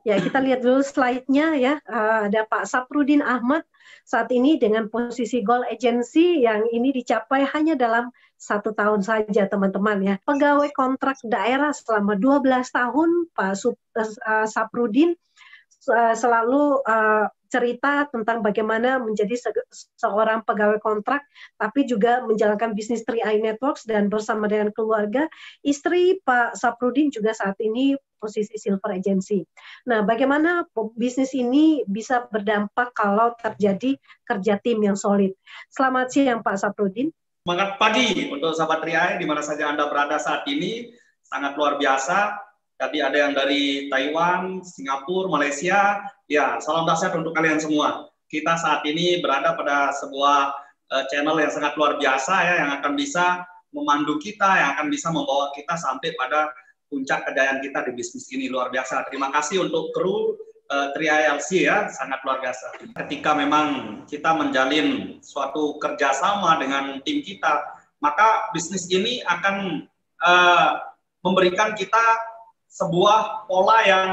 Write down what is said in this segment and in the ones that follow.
Ya, kita lihat dulu slide-nya ya. Ada Pak Saprudin Ahmad saat ini dengan posisi Gold Agency yang ini dicapai hanya dalam 1 tahun saja, teman-teman ya. Pegawai kontrak daerah selama 12 tahun, Pak Saprudin selalu cerita tentang bagaimana menjadi seorang pegawai kontrak, tapi juga menjalankan bisnis 3i Networks dan bersama dengan keluarga. Istri Pak Saprudin juga saat ini posisi Silver Agency. Nah, bagaimana bisnis ini bisa berdampak kalau terjadi kerja tim yang solid? Selamat siang Pak Saprudin. Semangat pagi untuk sahabat 3i di mana saja Anda berada saat ini, sangat luar biasa. Tadi ada yang dari Taiwan, Singapura, Malaysia. Ya, salam dahsyat untuk kalian semua. Kita saat ini berada pada sebuah channel yang sangat luar biasa ya, yang akan bisa memandu kita, yang akan bisa membawa kita sampai pada puncak kejayaan kita di bisnis ini. Luar biasa. Terima kasih untuk kru 3i LC ya, sangat luar biasa. Ketika memang kita menjalin suatu kerjasama dengan tim kita, maka bisnis ini akan memberikan kita sebuah pola yang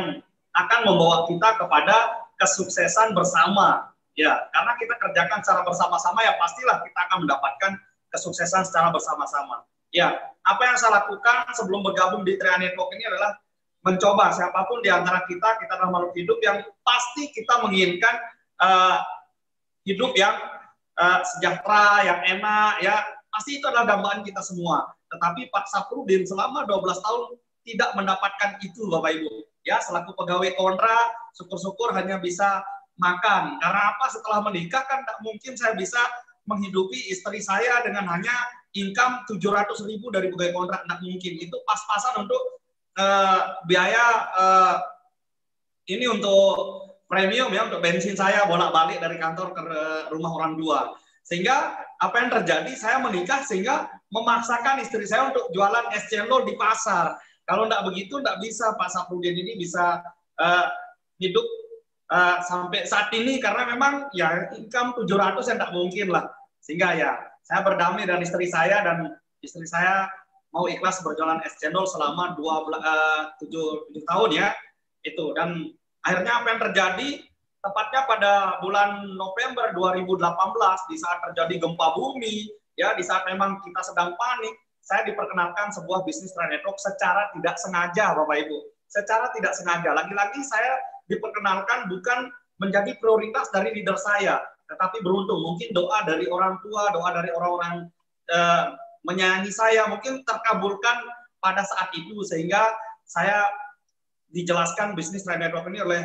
akan membawa kita kepada kesuksesan bersama. Ya, karena kita kerjakan secara bersama-sama, ya pastilah kita akan mendapatkan kesuksesan secara bersama-sama. Ya, apa yang saya lakukan sebelum bergabung di 3i Network ini adalah mencoba siapapun di antara kita adalah makhluk hidup yang pasti kita menginginkan hidup yang sejahtera, yang enak, ya pasti itu adalah dambaan kita semua. Tetapi Pak Saprudin selama 12 tahun tidak mendapatkan itu, Bapak Ibu. Ya, selaku pegawai kontrak, syukur-syukur hanya bisa makan. Karena apa? Setelah menikah kan tak mungkin saya bisa menghidupi istri saya dengan hanya income 700.000 dari pegawai kontrak, tak mungkin. Itu pas-pasan untuk biaya ini untuk premium ya, untuk bensin saya bolak-balik dari kantor ke rumah orang tua. Sehingga apa yang terjadi, saya menikah sehingga memaksakan istri saya untuk jualan es cendol di pasar. Kalau tidak begitu, tidak bisa Pak Saprudin ini bisa hidup sampai saat ini, karena memang ya income 700 yang tak mungkin lah. Sehingga ya saya berdamai dengan istri saya, dan istri saya mau ikhlas berjualan es cendol selama 7 tahun ya. Itu, dan akhirnya apa yang terjadi, tepatnya pada bulan November 2018, di saat terjadi gempa bumi, ya di saat memang kita sedang panik, saya diperkenalkan sebuah bisnis 3i Network secara tidak sengaja, Bapak Ibu. Secara tidak sengaja. Lagi-lagi saya diperkenalkan bukan menjadi prioritas dari leader saya, tetapi beruntung mungkin doa dari orang tua, doa dari orang-orang menyayangi saya mungkin terkabulkan pada saat itu, sehingga saya dijelaskan bisnis 3i Network ini oleh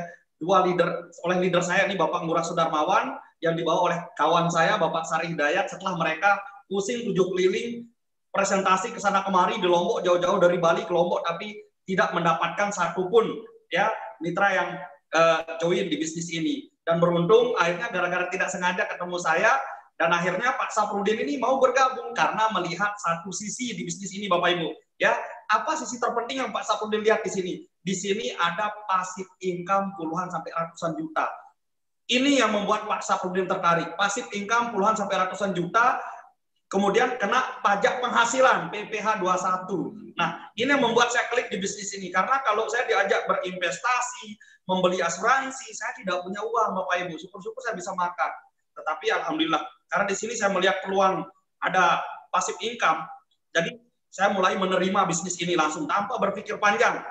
leader saya, ini Bapak Ngurah Sudarmawan, yang dibawa oleh kawan saya Bapak Sari Hidayat. Setelah mereka pusing 7 keliling presentasi ke sana kemari di Lombok, jauh-jauh dari Bali ke Lombok, tapi tidak mendapatkan satupun ya mitra yang join di bisnis ini. Dan beruntung akhirnya gara-gara tidak sengaja ketemu saya, dan akhirnya Pak Saprudin ini mau bergabung karena melihat satu sisi di bisnis ini, Bapak Ibu. Ya, apa sisi terpenting yang Pak Saprudin lihat di sini? Di sini ada passive income puluhan sampai ratusan juta. Ini yang membuat Pak Saprudin tertarik. Passive income puluhan sampai ratusan juta, kemudian kena pajak penghasilan PPh 21. Nah, ini yang membuat saya klik di bisnis ini. Karena kalau saya diajak berinvestasi, membeli asuransi, saya tidak punya uang, Bapak Ibu. Syukur-syukur saya bisa makan. Tetapi alhamdulillah, karena di sini saya melihat peluang ada passive income, jadi saya mulai menerima bisnis ini langsung tanpa berpikir panjang.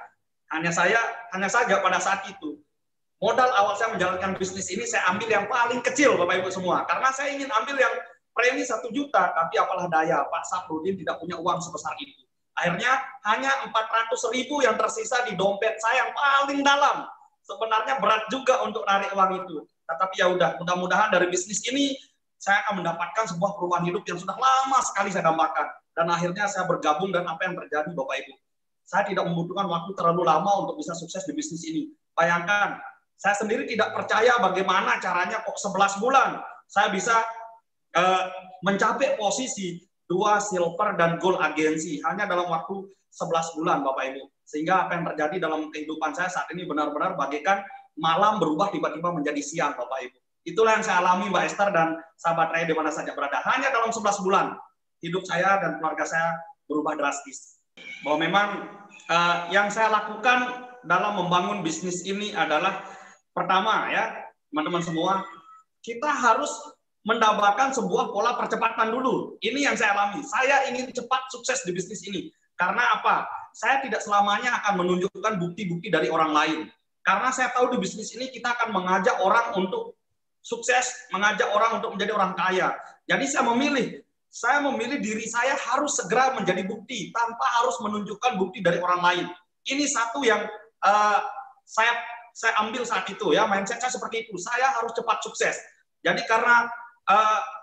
Hanya saja pada saat itu, modal awal saya menjalankan bisnis ini, saya ambil yang paling kecil, Bapak Ibu semua. Karena saya ingin ambil yang premi 1 juta, tapi apalah daya, Pak Saprudin tidak punya uang sebesar itu. Akhirnya hanya 400.000 yang tersisa di dompet saya yang paling dalam. Sebenarnya berat juga untuk narik uang itu. Tetapi ya udah, mudah-mudahan dari bisnis ini saya akan mendapatkan sebuah perubahan hidup yang sudah lama sekali saya dambakan. Dan akhirnya saya bergabung, dan apa yang terjadi, Bapak Ibu, saya tidak membutuhkan waktu terlalu lama untuk bisa sukses di bisnis ini. Bayangkan, saya sendiri tidak percaya bagaimana caranya kok 11 bulan saya bisa mencapai posisi 2 silver dan gold agensi hanya dalam waktu 11 bulan, Bapak Ibu. Sehingga apa yang terjadi dalam kehidupan saya saat ini benar-benar bagaikan malam berubah tiba-tiba menjadi siang, Bapak Ibu. Itulah yang saya alami, Mbak Esther dan sahabat saya di mana saja berada. Hanya dalam 11 bulan hidup saya dan keluarga saya berubah drastis. Bahwa memang yang saya lakukan dalam membangun bisnis ini adalah pertama ya, teman-teman semua, kita harus mendapatkan sebuah pola percepatan dulu. Ini yang saya alami. Saya ingin cepat sukses di bisnis ini. Karena apa? Saya tidak selamanya akan menunjukkan bukti-bukti dari orang lain. Karena saya tahu di bisnis ini kita akan mengajak orang untuk sukses, mengajak orang untuk menjadi orang kaya. Jadi saya memilih diri saya harus segera menjadi bukti tanpa harus menunjukkan bukti dari orang lain. Ini satu yang saya ambil saat itu ya, mindset saya seperti itu. Saya harus cepat sukses. Jadi karena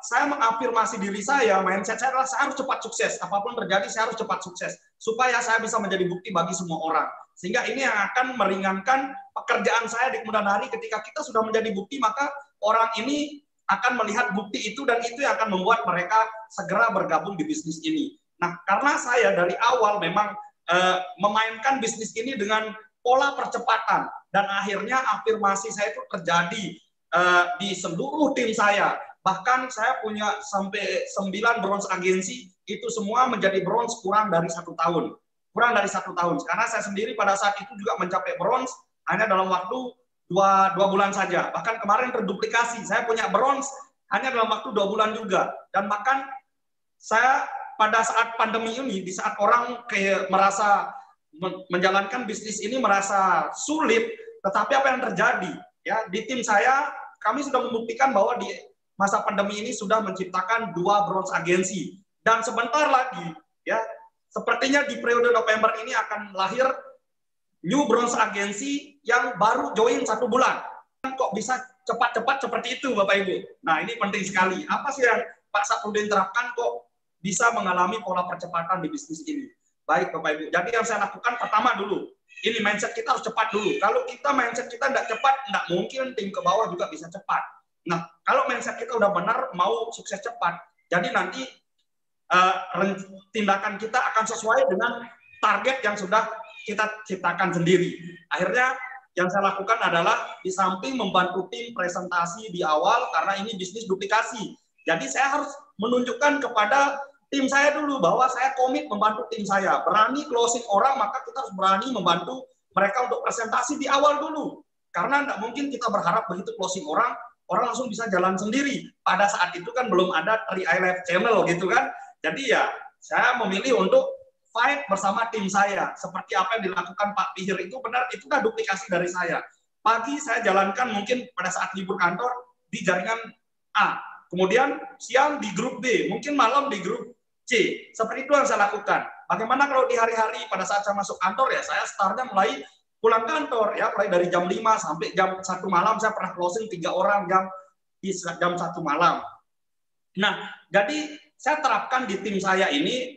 saya mengafirmasi diri saya, mindset saya adalah saya harus cepat sukses. Apapun terjadi, saya harus cepat sukses. Supaya saya bisa menjadi bukti bagi semua orang. Sehingga ini yang akan meringankan pekerjaan saya di kemudian hari. Ketika kita sudah menjadi bukti, maka orang ini akan melihat bukti itu, dan itu yang akan membuat mereka segera bergabung di bisnis ini. Nah, karena saya dari awal memang memainkan bisnis ini dengan pola percepatan. Dan akhirnya afirmasi saya itu terjadi di seluruh tim saya. Bahkan saya punya sampai 9 bronze agensi, itu semua menjadi bronze kurang dari 1 tahun. Kurang dari 1 tahun. Karena saya sendiri pada saat itu juga mencapai bronze hanya dalam waktu 2 bulan saja. Bahkan kemarin terduplikasi. Saya punya bronze hanya dalam waktu 2 bulan juga. Dan bahkan saya pada saat pandemi ini, di saat orang kayak merasa menjalankan bisnis ini merasa sulit, tetapi apa yang terjadi? Ya, di tim saya, kami sudah membuktikan bahwa di masa pandemi ini sudah menciptakan 2 bronze agensi. Dan sebentar lagi, ya, sepertinya di periode November ini akan lahir new bronze agensi yang baru join 1 bulan. Kok bisa cepat-cepat seperti itu, Bapak Ibu? Nah, ini penting sekali. Apa sih yang Pak Saprudin terapkan kok bisa mengalami pola percepatan di bisnis ini? Baik, Bapak Ibu. Jadi yang saya lakukan pertama dulu, ini mindset kita harus cepat dulu. Kalau kita mindset kita tidak cepat, tidak mungkin tim ke bawah juga bisa cepat. Nah, kalau mindset kita udah benar, mau sukses cepat, jadi nanti tindakan kita akan sesuai dengan target yang sudah kita ciptakan sendiri. Akhirnya yang saya lakukan adalah di samping membantu tim presentasi di awal, karena ini bisnis duplikasi. Jadi saya harus menunjukkan kepada tim saya dulu bahwa saya komit membantu tim saya. Berani closing orang, maka kita harus berani membantu mereka untuk presentasi di awal dulu. Karena tidak mungkin kita berharap begitu closing orang langsung bisa jalan sendiri. Pada saat itu kan belum ada 3i Live Channel gitu kan. Jadi ya saya memilih untuk fight bersama tim saya. Seperti apa yang dilakukan Pak Pihir itu benar, itu kan duplikasi dari saya. Pagi saya jalankan mungkin pada saat libur kantor di jaringan A. Kemudian siang di grup B, mungkin malam di grup C. Seperti itu yang saya lakukan. Bagaimana kalau di hari-hari pada saat saya masuk kantor, ya saya startnya mulai pulang kantor, ya mulai dari jam 5 sampai jam 1 malam saya pernah closing 3 orang di jam 1 malam. Nah, jadi saya terapkan di tim saya ini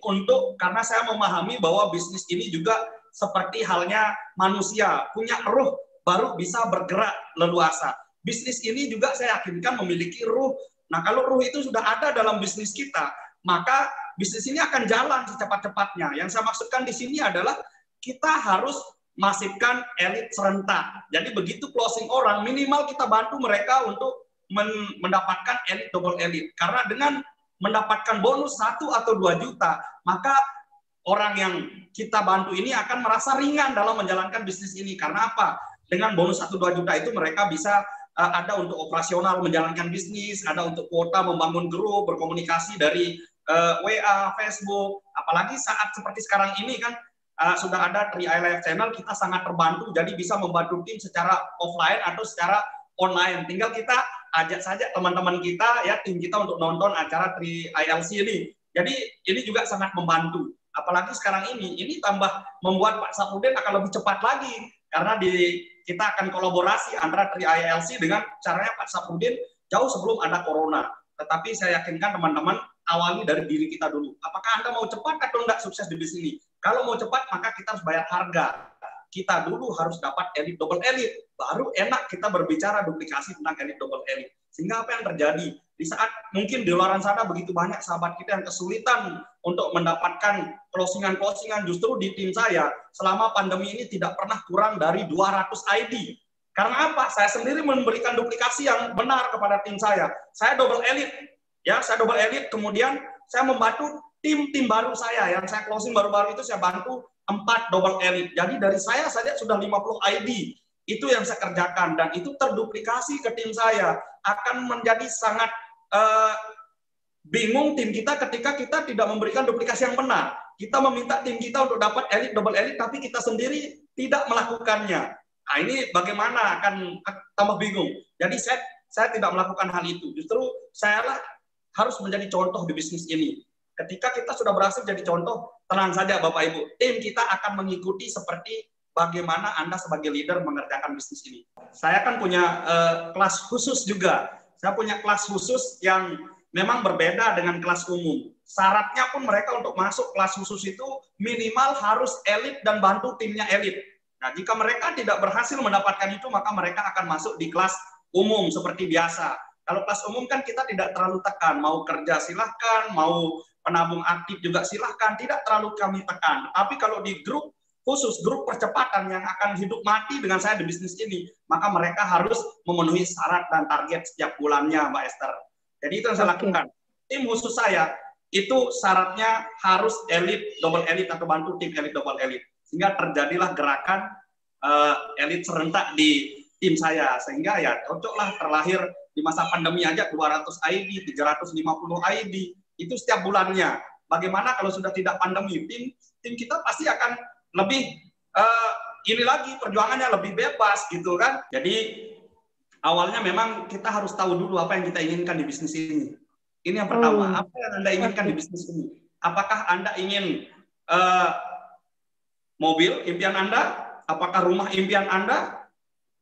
karena saya memahami bahwa bisnis ini juga seperti halnya manusia, punya ruh baru bisa bergerak leluasa. Bisnis ini juga saya yakinkan memiliki ruh. Nah, kalau ruh itu sudah ada dalam bisnis kita, maka bisnis ini akan jalan secepat-cepatnya. Yang saya maksudkan di sini adalah kita harus masifkan elit serentak. Jadi begitu closing orang, minimal kita bantu mereka untuk mendapatkan elit double elit. Karena dengan mendapatkan bonus 1 atau 2 juta, maka orang yang kita bantu ini akan merasa ringan dalam menjalankan bisnis ini. Karena apa? Dengan bonus 1-2 juta itu mereka bisa ada untuk operasional menjalankan bisnis, ada untuk kuota membangun grup, berkomunikasi dari WA, Facebook. Apalagi saat seperti sekarang ini kan sudah ada 3i Live Channel, kita sangat terbantu, jadi bisa membantu tim secara offline atau secara online. Tinggal kita ajak saja teman-teman kita, ya tim kita untuk nonton acara 3ILC ini. Jadi ini juga sangat membantu. Apalagi sekarang ini tambah membuat Pak Saprudin akan lebih cepat lagi, karena kita akan kolaborasi antara 3ILC dengan caranya Pak Saprudin jauh sebelum ada corona. Tetapi saya yakinkan teman-teman, awali dari diri kita dulu. Apakah Anda mau cepat atau enggak sukses di bisnis ini? Kalau mau cepat, maka kita harus bayar harga. Kita dulu harus dapat elit double elit. Baru enak kita berbicara duplikasi tentang elit double elit. Sehingga apa yang terjadi? Di saat mungkin di luar sana begitu banyak sahabat kita yang kesulitan untuk mendapatkan closingan-closingan, justru di tim saya selama pandemi ini tidak pernah kurang dari 200 ID. Karena apa? Saya sendiri memberikan duplikasi yang benar kepada tim saya. Saya double elit. Ya, saya double edit, kemudian saya membantu tim baru saya yang saya closing baru-baru itu, saya bantu 4 double elite. Jadi dari saya saja sudah 50 ID. Itu yang saya kerjakan dan itu terduplikasi ke tim saya. Akan menjadi sangat bingung tim kita ketika kita tidak memberikan duplikasi yang benar. Kita meminta tim kita untuk dapat elite, double elite, tapi kita sendiri tidak melakukannya. Nah, ini bagaimana akan tambah bingung. Jadi saya tidak melakukan hal itu. Justru saya harus menjadi contoh di bisnis ini. Ketika kita sudah berhasil jadi contoh, tenang saja Bapak Ibu, tim kita akan mengikuti seperti bagaimana Anda sebagai leader mengerjakan bisnis ini. Saya kan punya kelas khusus juga. Saya punya kelas khusus yang memang berbeda dengan kelas umum. Syaratnya pun mereka untuk masuk kelas khusus itu minimal harus elit dan bantu timnya elit. Nah, jika mereka tidak berhasil mendapatkan itu, maka mereka akan masuk di kelas umum seperti biasa. Kalau kelas umum kan kita tidak terlalu tekan, mau kerja silahkan, mau penabung aktif juga silahkan, tidak terlalu kami tekan. Tapi kalau di grup khusus, grup percepatan yang akan hidup mati dengan saya di bisnis ini, maka mereka harus memenuhi syarat dan target setiap bulannya, Mbak Esther. Jadi itu yang saya lakukan. Tim khusus saya, itu syaratnya harus elit, double elit, atau bantu tim elit, double elit. Sehingga terjadilah gerakan elit serentak di tim saya. Sehingga ya cocoklah terlahir di masa pandemi aja 200 ID, 350 ID, itu setiap bulannya. Bagaimana kalau sudah tidak pandemi? Tim kita pasti akan lebih ini lagi, perjuangannya lebih bebas gitu kan. Jadi awalnya memang kita harus tahu dulu apa yang kita inginkan di bisnis ini. Ini yang pertama, apa yang Anda inginkan di bisnis ini? Apakah Anda ingin mobil impian Anda? Apakah rumah impian Anda?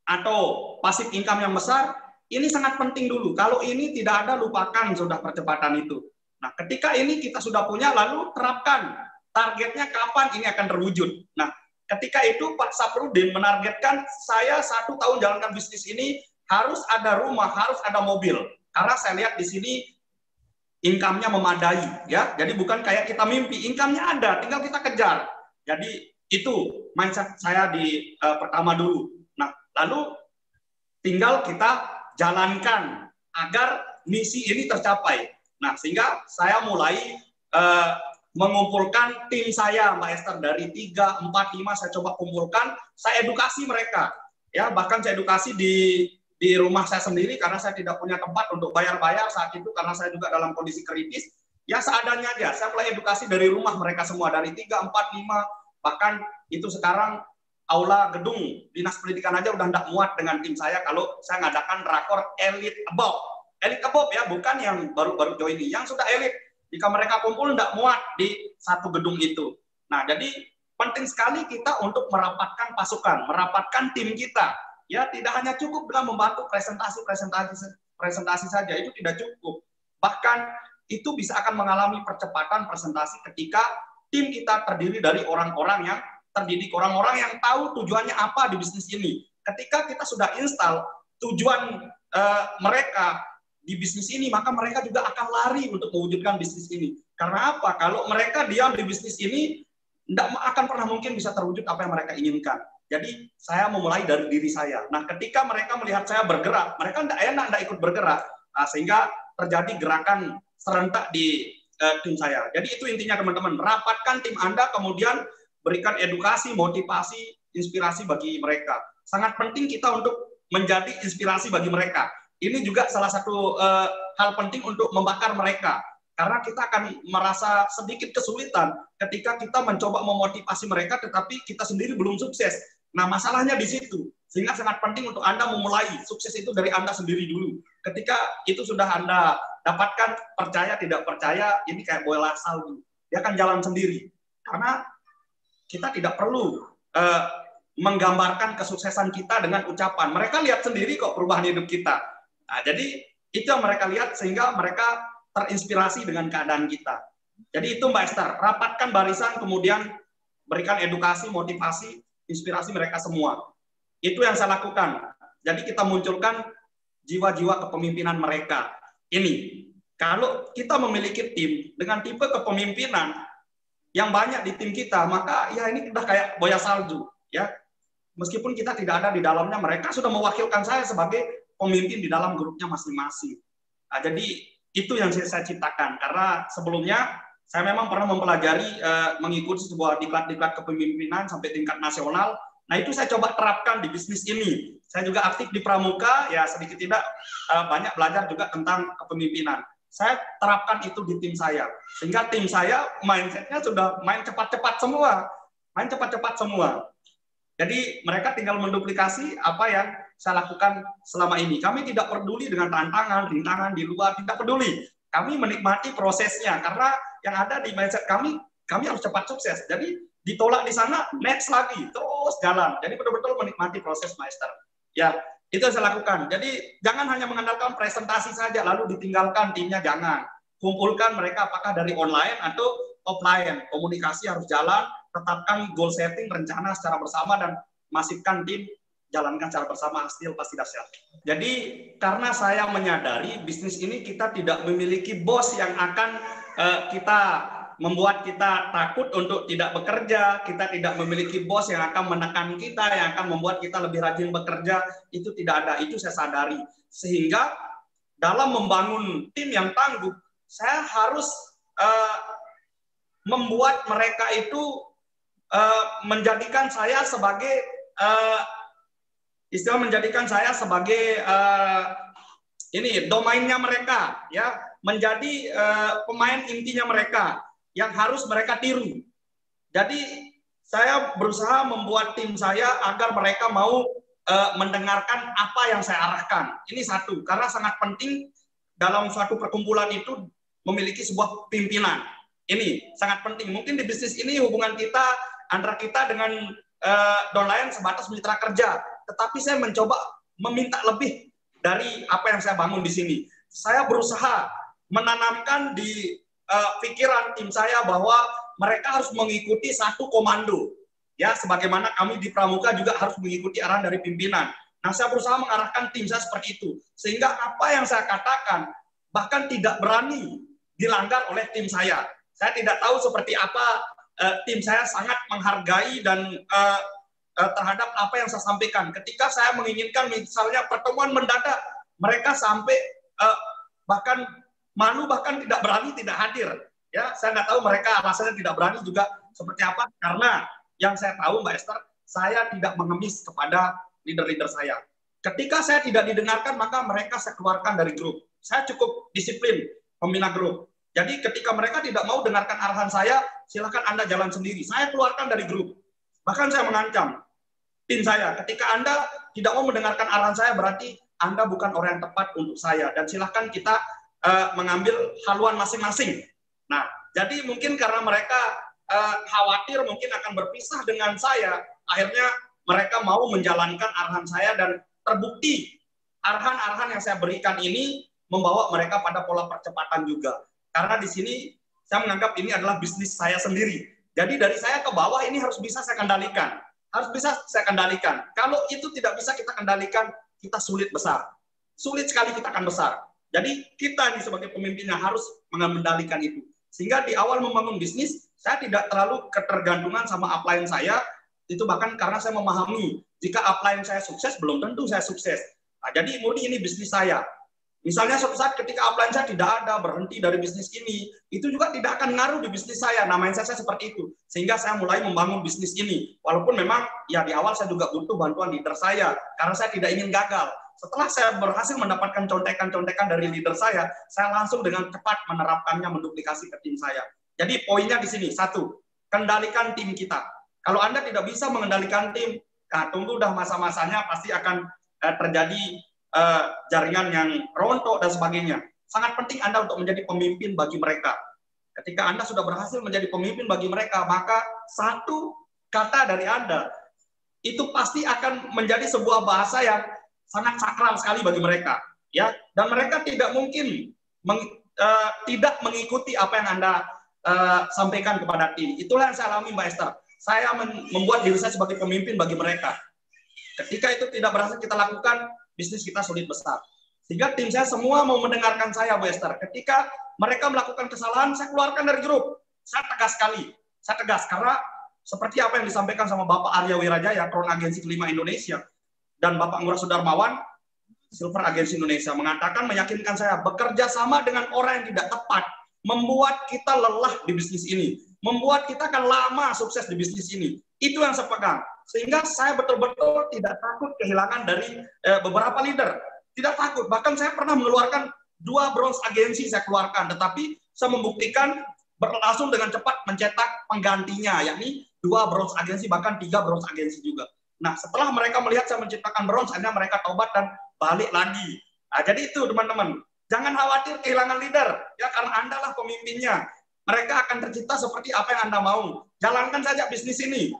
Atau passive income yang besar? Ini sangat penting dulu. Kalau ini tidak ada, lupakan sudah percepatan itu. Nah, ketika ini kita sudah punya, lalu terapkan. Targetnya kapan ini akan terwujud. Nah, ketika itu Pak Saprudin menargetkan saya 1 tahun jalankan bisnis ini harus ada rumah, harus ada mobil. Karena saya lihat di sini income-nya memadai, ya. Jadi bukan kayak kita mimpi, income-nya ada, tinggal kita kejar. Jadi itu mindset saya di pertama dulu. Nah, lalu tinggal kita jalankan agar misi ini tercapai. Nah, sehingga saya mulai mengumpulkan tim saya, Mbak Esther, dari 3, 4, 5 saya coba kumpulkan, saya edukasi mereka. Ya, bahkan saya edukasi di rumah saya sendiri karena saya tidak punya tempat untuk bayar-bayar saat itu karena saya juga dalam kondisi kritis. Ya seadanya aja, saya mulai edukasi dari rumah mereka semua, dari 3, 4, 5, bahkan itu sekarang aula gedung dinas pendidikan aja udah tidak muat dengan tim saya kalau saya ngadakan rakor elite above. Elite above ya, bukan yang baru-baru join ini, yang sudah elite. Jika mereka kumpul tidak muat di satu gedung itu. Nah, jadi penting sekali kita untuk merapatkan pasukan, merapatkan tim kita. Ya, tidak hanya cukup dengan membantu presentasi saja, itu tidak cukup. Bahkan itu bisa akan mengalami percepatan presentasi ketika tim kita terdiri dari orang-orang yang terdidik, orang-orang yang tahu tujuannya apa di bisnis ini. Ketika kita sudah install tujuan mereka di bisnis ini, maka mereka juga akan lari untuk mewujudkan bisnis ini. Karena apa? Kalau mereka diam di bisnis ini, tidak akan pernah mungkin bisa terwujud apa yang mereka inginkan. Jadi saya memulai dari diri saya. Nah, ketika mereka melihat saya bergerak, mereka tidak enak, tidak ikut bergerak. Nah, sehingga terjadi gerakan serentak di tim saya. Jadi itu intinya teman-teman, rapatkan tim Anda, kemudian berikan edukasi, motivasi, inspirasi bagi mereka. Sangat penting kita untuk menjadi inspirasi bagi mereka. Ini juga salah satu hal penting untuk membakar mereka. Karena kita akan merasa sedikit kesulitan ketika kita mencoba memotivasi mereka, tetapi kita sendiri belum sukses. Nah, masalahnya di situ. Sehingga sangat penting untuk Anda memulai. Sukses itu dari Anda sendiri dulu. Ketika itu sudah Anda dapatkan, percaya tidak percaya, ini kayak bola salju. Dia akan jalan sendiri. Karena kita tidak perlu menggambarkan kesuksesan kita dengan ucapan. Mereka lihat sendiri kok perubahan hidup kita. Nah, jadi itu yang mereka lihat sehingga mereka terinspirasi dengan keadaan kita. Jadi itu Mbak Esther, rapatkan barisan, kemudian berikan edukasi, motivasi, inspirasi mereka semua. Itu yang saya lakukan. Jadi kita munculkan jiwa-jiwa kepemimpinan mereka. Ini, kalau kita memiliki tim dengan tipe kepemimpinan yang banyak di tim kita, maka ya ini udah kayak bola salju, ya. Meskipun kita tidak ada di dalamnya, mereka sudah mewakilkan saya sebagai pemimpin di dalam grupnya masing-masing. Nah, jadi itu yang saya ciptakan, karena sebelumnya Saya memang pernah mempelajari mengikuti sebuah diklat-diklat kepemimpinan sampai tingkat nasional. Nah, itu saya coba terapkan di bisnis ini. Saya juga aktif di Pramuka, ya sedikit tidak banyak belajar juga tentang kepemimpinan. Saya terapkan itu di tim saya. Sehingga tim saya mindset-nya sudah main cepat-cepat semua. Main cepat-cepat semua. Jadi mereka tinggal menduplikasi apa yang saya lakukan selama ini. Kami tidak peduli dengan tantangan, rintangan di luar, tidak peduli. Kami menikmati prosesnya, karena yang ada di mindset kami harus cepat sukses. Jadi ditolak di sana, next lagi, terus jalan. Jadi betul-betul menikmati proses, Master. Ya, itu yang saya lakukan. Jadi jangan hanya mengandalkan presentasi saja, lalu ditinggalkan timnya, jangan. Kumpulkan mereka apakah dari online atau offline. Komunikasi harus jalan, tetapkan goal setting, rencana secara bersama, dan masifkan tim, jalankan secara bersama, hasil pasti dahsyat. Jadi karena saya menyadari bisnis ini kita tidak memiliki bos yang akan membuat kita takut untuk tidak bekerja, kita tidak memiliki bos yang akan menekan kita, yang akan membuat kita lebih rajin bekerja, itu tidak ada, itu saya sadari. Sehingga dalam membangun tim yang tangguh, saya harus membuat mereka itu menjadikan saya sebagai domainnya mereka, ya, menjadi pemain intinya mereka yang harus mereka tiru. Jadi saya berusaha membuat tim saya agar mereka mau mendengarkan apa yang saya arahkan. Ini satu, karena sangat penting dalam suatu perkumpulan itu memiliki sebuah pimpinan. Ini sangat penting. Mungkin di bisnis ini hubungan kita antara kita dengan downline sebatas mitra kerja, tetapi saya mencoba meminta lebih dari apa yang saya bangun di sini. Saya berusaha menanamkan di pikiran tim saya bahwa mereka harus mengikuti satu komando. Ya, sebagaimana kami di Pramuka juga harus mengikuti arahan dari pimpinan. Nah, saya berusaha mengarahkan tim saya seperti itu. Sehingga apa yang saya katakan bahkan tidak berani dilanggar oleh tim saya. Saya tidak tahu seperti apa tim saya sangat menghargai dan terhadap apa yang saya sampaikan. Ketika saya menginginkan misalnya pertemuan mendadak, mereka sampai bahkan malu, bahkan tidak berani, tidak hadir. Ya, saya nggak tahu mereka alasannya tidak berani juga seperti apa, karena yang saya tahu, Mbak Esther, saya tidak mengemis kepada leader-leader saya. Ketika saya tidak didengarkan, maka mereka saya keluarkan dari grup. Saya cukup disiplin membina grup. Jadi ketika mereka tidak mau dengarkan arahan saya, silakan Anda jalan sendiri. Saya keluarkan dari grup. Bahkan saya mengancam tim saya, ketika Anda tidak mau mendengarkan arahan saya, berarti Anda bukan orang yang tepat untuk saya. Dan silakan kita mengambil haluan masing-masing. Nah, jadi mungkin karena mereka khawatir mungkin akan berpisah dengan saya, akhirnya mereka mau menjalankan arahan saya, dan terbukti arahan-arahan yang saya berikan ini membawa mereka pada pola percepatan juga. Karena di sini saya menganggap ini adalah bisnis saya sendiri. Jadi dari saya ke bawah ini harus bisa saya kendalikan. Harus bisa saya kendalikan. Kalau itu tidak bisa kita kendalikan, kita sulit besar. Sulit sekali kita akan besar. Jadi kita nih sebagai pemimpinnya harus mengendalikan itu. Sehingga di awal membangun bisnis, saya tidak terlalu ketergantungan sama upline saya. Itu bahkan karena saya memahami, jika upline saya sukses, belum tentu saya sukses. Nah, jadi murni ini bisnis saya. Misalnya suatu saat ketika upline saya tidak ada, berhenti dari bisnis ini, itu juga tidak akan ngaruh di bisnis saya. Nah, mindset saya seperti itu. Sehingga saya mulai membangun bisnis ini. Walaupun memang ya di awal saya juga butuh bantuan leader saya, karena saya tidak ingin gagal. Setelah saya berhasil mendapatkan contekan-contekan dari leader saya langsung dengan cepat menerapkannya, menduplikasi ke tim saya. Jadi poinnya di sini, satu, kendalikan tim kita. Kalau Anda tidak bisa mengendalikan tim, nah tunggu dah masa-masanya pasti akan terjadi jaringan yang rontok dan sebagainya. Sangat penting Anda untuk menjadi pemimpin bagi mereka. Ketika Anda sudah berhasil menjadi pemimpin bagi mereka, maka satu kata dari Anda itu pasti akan menjadi sebuah bahasa yang sangat sakral sekali bagi mereka, ya. Dan mereka tidak mungkin tidak mengikuti apa yang Anda sampaikan kepada tim. Itulah yang saya alami, Mbak Esther. Saya membuat diri saya sebagai pemimpin bagi mereka. Ketika itu tidak berhasil kita lakukan, bisnis kita sulit besar. Sehingga tim saya semua mau mendengarkan saya, Bu Esther. Ketika mereka melakukan kesalahan, saya keluarkan dari grup. Saya tegas sekali. Saya tegas karena seperti apa yang disampaikan sama Bapak Arya Wirajaya, Crown Agensi kelima Indonesia, dan Bapak Ngurah Sudarmawan, Silver Agensi Indonesia, mengatakan, meyakinkan saya, bekerja sama dengan orang yang tidak tepat membuat kita lelah di bisnis ini, membuat kita akan lama sukses di bisnis ini. Itu yang saya pegang. Sehingga saya betul-betul tidak takut kehilangan dari beberapa leader. Tidak takut. Bahkan saya pernah mengeluarkan 2 bronze agensi saya keluarkan, tetapi saya membuktikan langsung dengan cepat mencetak penggantinya, yakni 2 bronze agensi, bahkan 3 bronze agensi juga. Nah, setelah mereka melihat saya menciptakan bronze, akhirnya mereka tobat dan balik lagi. Nah, jadi itu teman-teman, jangan khawatir kehilangan leader, ya, karena Anda lah pemimpinnya. Mereka akan tercipta seperti apa yang Anda mau. Jalankan saja bisnis ini.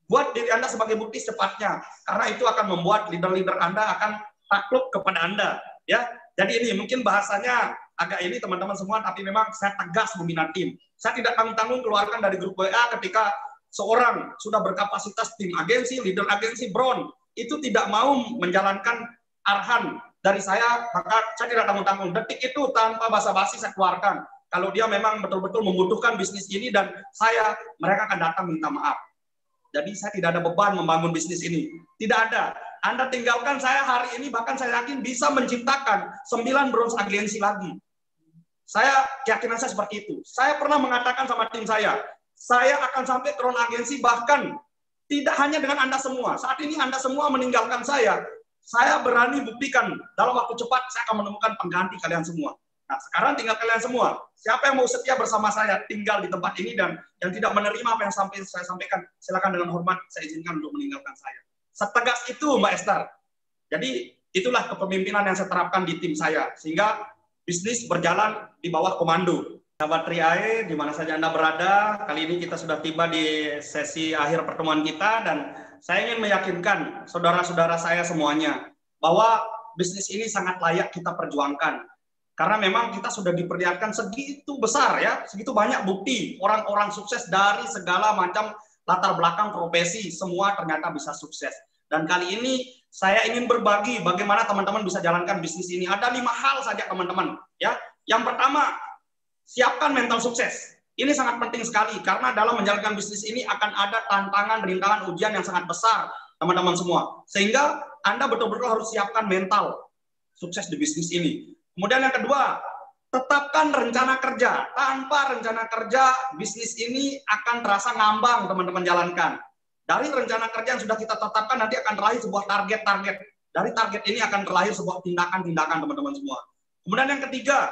Buat diri Anda sebagai bukti secepatnya, karena itu akan membuat leader-leader Anda akan takluk kepada Anda. Ya, jadi ini mungkin bahasanya agak ini teman-teman semua, tapi memang saya tegas membina tim. Saya tidak tanggung-tanggung keluarkan dari grup WA ketika seorang sudah berkapasitas tim agensi, leader agensi, bron, itu tidak mau menjalankan arahan dari saya, maka saya tidak tanggung-tanggung. Detik itu tanpa basa-basi saya keluarkan. Kalau dia memang betul-betul membutuhkan bisnis ini dan mereka akan datang minta maaf. Jadi saya tidak ada beban membangun bisnis ini. Tidak ada. Anda tinggalkan saya hari ini, bahkan saya yakin bisa menciptakan 9 bronze agensi lagi. Saya keyakinan saya seperti itu. Saya pernah mengatakan sama tim saya akan sampai ke agensi, bahkan tidak hanya dengan Anda semua. Saat ini Anda semua meninggalkan saya berani buktikan dalam waktu cepat saya akan menemukan pengganti kalian semua. Nah, sekarang tinggal kalian semua. Siapa yang mau setia bersama saya tinggal di tempat ini dan yang tidak menerima apa yang saya sampaikan, silakan dengan hormat saya izinkan untuk meninggalkan saya. Setegas itu, Mbak Esther. Jadi itulah kepemimpinan yang saya terapkan di tim saya, sehingga bisnis berjalan di bawah komando. Sahabat Triae, di mana saja Anda berada, kali ini kita sudah tiba di sesi akhir pertemuan kita, dan saya ingin meyakinkan saudara-saudara saya semuanya bahwa bisnis ini sangat layak kita perjuangkan. Karena memang kita sudah diperlihatkan segitu besar, ya, segitu banyak bukti orang-orang sukses dari segala macam latar belakang profesi, semua ternyata bisa sukses. Dan kali ini saya ingin berbagi bagaimana teman-teman bisa jalankan bisnis ini. Ada 5 hal saja teman-teman, ya. Yang pertama, siapkan mental sukses. Ini sangat penting sekali karena dalam menjalankan bisnis ini akan ada tantangan, rintangan, ujian yang sangat besar, teman-teman semua. Sehingga Anda betul-betul harus siapkan mental sukses di bisnis ini. Kemudian yang kedua, tetapkan rencana kerja. Tanpa rencana kerja, bisnis ini akan terasa ngambang, teman-teman jalankan. Dari rencana kerja yang sudah kita tetapkan, nanti akan terlahir sebuah target-target. Dari target ini akan terlahir sebuah tindakan-tindakan, teman-teman semua. Kemudian yang ketiga,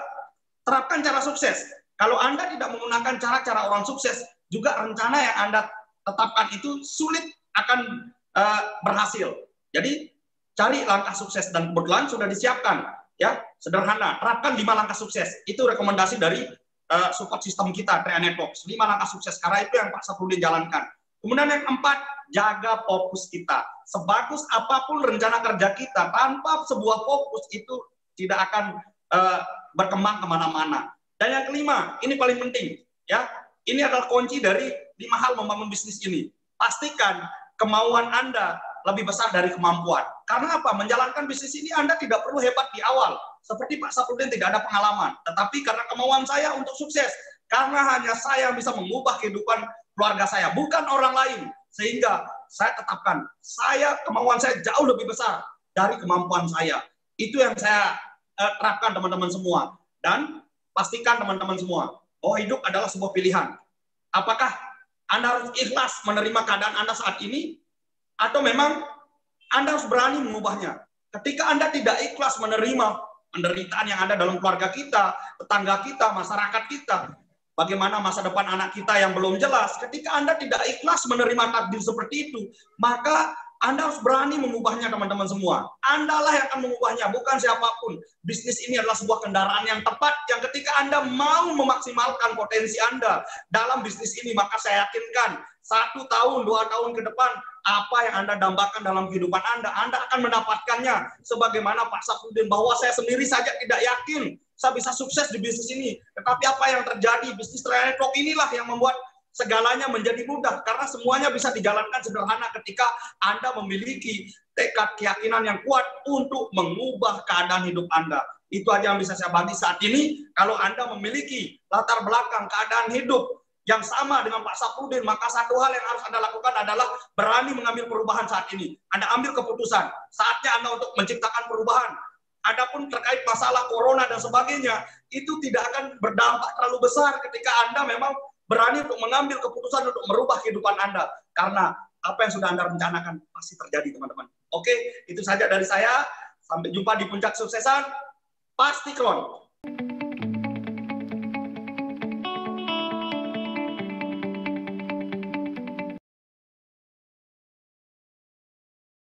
terapkan cara sukses. Kalau Anda tidak menggunakan cara-cara orang sukses, juga rencana yang Anda tetapkan itu sulit akan berhasil. Jadi, cari langkah sukses, dan kebetulan sudah disiapkan. Ya, sederhana, terapkan 5 langkah sukses. Itu rekomendasi dari support system kita, Triae Network. 5 langkah sukses, karena itu yang Pak Saprudin jalankan. Kemudian yang 4, jaga fokus kita. Sebagus apapun rencana kerja kita, tanpa sebuah fokus itu tidak akan berkembang kemana-mana. Dan yang kelima, ini paling penting, ya. Ini adalah kunci dari 5 hal membangun bisnis ini. Pastikan kemauan Anda lebih besar dari kemampuan. Karena apa? Menjalankan bisnis ini Anda tidak perlu hebat di awal. Seperti Pak Saprudin tidak ada pengalaman. Tetapi karena kemauan saya untuk sukses. Karena hanya saya yang bisa mengubah kehidupan keluarga saya, bukan orang lain. Sehingga saya tetapkan, kemauan saya jauh lebih besar dari kemampuan saya. Itu yang saya terapkan teman-teman semua. Dan pastikan teman-teman semua, bahwa hidup adalah sebuah pilihan. Apakah Anda harus ikhlas menerima keadaan Anda saat ini? Atau memang Anda harus berani mengubahnya. Ketika Anda tidak ikhlas menerima penderitaan yang ada dalam keluarga kita, tetangga kita, masyarakat kita, bagaimana masa depan anak kita yang belum jelas, ketika Anda tidak ikhlas menerima takdir seperti itu, maka Anda harus berani mengubahnya, teman-teman semua. Anda lah yang akan mengubahnya, bukan siapapun. Bisnis ini adalah sebuah kendaraan yang tepat, yang ketika Anda mau memaksimalkan potensi Anda dalam bisnis ini, maka saya yakinkan 1 tahun, 2 tahun ke depan, apa yang Anda dambakan dalam kehidupan Anda akan mendapatkannya. Sebagaimana Pak Saprudin, bahwa saya sendiri saja tidak yakin saya bisa sukses di bisnis ini. Tetapi apa yang terjadi, bisnis Triae Network inilah yang membuat segalanya menjadi mudah, karena semuanya bisa dijalankan sederhana ketika Anda memiliki tekad keyakinan yang kuat untuk mengubah keadaan hidup Anda. Itu aja yang bisa saya bagi saat ini. Kalau Anda memiliki latar belakang keadaan hidup yang sama dengan Pak Saprudin, maka satu hal yang harus Anda lakukan adalah berani mengambil perubahan saat ini. Anda ambil keputusan. Saatnya Anda untuk menciptakan perubahan. Adapun terkait masalah corona dan sebagainya, itu tidak akan berdampak terlalu besar ketika Anda memang berani untuk mengambil keputusan untuk merubah kehidupan Anda. Karena apa yang sudah Anda rencanakan pasti terjadi, teman-teman. Oke, itu saja dari saya. Sampai jumpa di puncak suksesan. Pasti Klon.